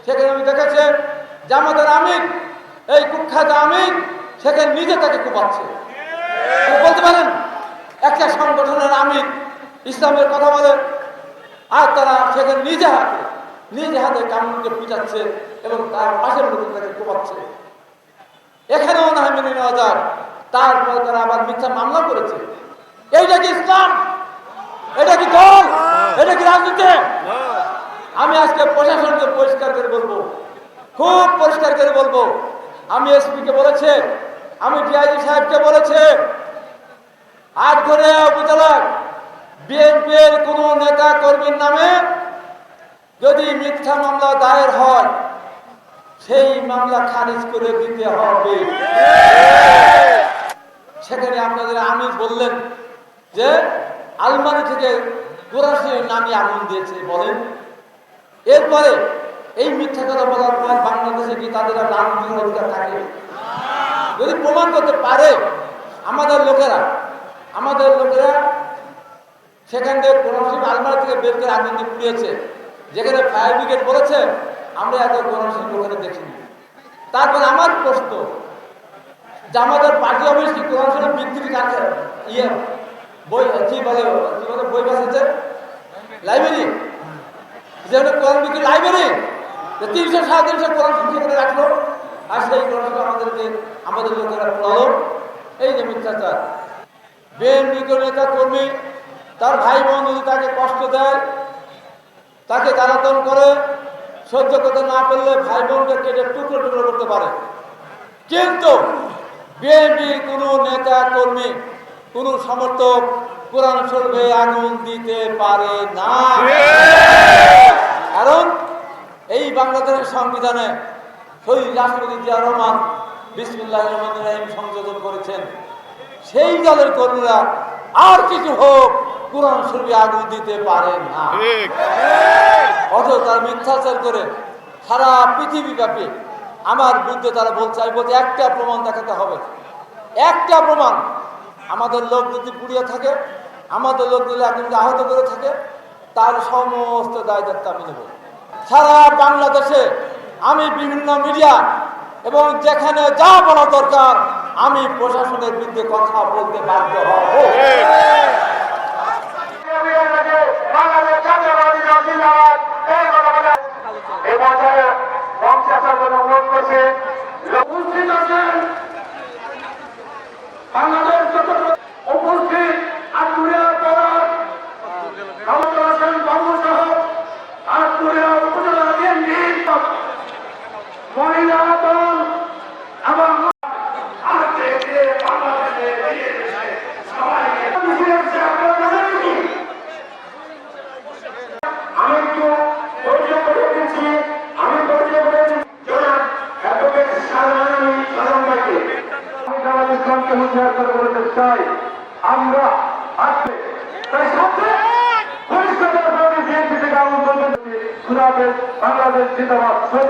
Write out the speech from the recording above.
সেখানে আমি দেখেছি জামাতের আমির, এই কুখ্যাত আমির সেখানে নিজে তাকে কুপাচ্ছে। বলতে পারেন একটা সংগঠনের আমির ইসলামের কথা বলে, আর তারা সেখানে নিজে হাতে কানুনকে পিটাচ্ছে এবং তার পাশের লোক তাকে কুপাচ্ছে। এখানেও না মেনে নেওয়া যায়, তারপর তারা আবার মিথ্যা মামলা করেছে। এইটা কি ইসলাম? এটা কি দল? এটা কি রাজনীতি? আমি আজকে প্রশাসনকে পরিষ্কার করে বলবো, খুব পরিষ্কার করে বলবো, আমি এসপিকে বলেছে, আমি ডিআইজি সাহেবকে বলেছে, আটঘরিয়া উপজেলার বিএনপির কোন নেতা কর্মীর নামে যদি মিথ্যা মামলা দায়ের হয় সেই মামলা খারিজ করে দিতে হবে। সেখানে আপনাদের আমির বললেন যে আলমারি থেকে কোরআন নামিয়ে আগুন দিয়েছে বলেন। এরপরে এই মিথ্যা কথা বলার পর বাংলাদেশে কি তাদের রাজনৈতিক অধিকার থাকে? যদি প্রমাণ করতে পারে আমাদের লোকেরা সেখান থেকে কোরআন আলমারি থেকে বের করে আগুন দিয়ে পুড়িয়েছে, যেখানে ফায়ার ব্রিগেড বলেছে আমরা এত কোরআন ওখানে দেখিনি। তারপর আমার প্রশ্ন, যে আমাদের পার্টি অফিস কি কোরআন শরীফ বিক্রি কাছে বই কি বলে বই বাসাচ্ছে লাইব্রেরি, যেটা কোরআন বিক্রি লাইব্রেরি 300-350 কোরআন সেখানে রাখলো, আর সেই কোরআন আমাদের লোকেরা পড়ালো। এই যে মিথ্যাচার। বিএনপি নেতা কর্মী তার ভাই বোন যদি তাকে কষ্ট দেয়, তাকে জ্বালাতন করে, সহ্য করতে না পারলে ভাই বোনকে কেটে টুকরো টুকরো করতে পারে, কিন্তু বিএনপির কোনো নেতা কর্মী, কোনো সমর্থক কোরআন শরীফে আগুন দিতে পারে না। কারণ এই বাংলাদেশের সংবিধানে শহীদ রাষ্ট্রপতি জিয়া রহমান বিসমিল্লাহির রহমানির রহিম সংযোজন করেছেন। সেই দলের কর্মীরা আর কিছু হোক কোরআন শরীফে আগুন দিতে পারে না। অথচ তারা মিথ্যাচার করে সারা পৃথিবীব্যাপী আমার বিরুদ্ধে তারা বলছে, আমি বলছি একটা প্রমাণ দেখাতে হবে, একটা প্রমাণ। আমাদের লোক যদি পুড়িয়ে থাকে, আমাদের লোক যদি একজনকে আহত করে থাকে, তার সমস্ত দায় দায়িত্ব আমি নেব। সারা বাংলাদেশে আমি বিভিন্ন মিডিয়া এবং যেখানে যা বলা দরকার আমি প্রশাসনের বিরুদ্ধে কথা বলতে বাধ্য হব। আমরা বাংলাদেশ জিন্দাবাদ, শহীদ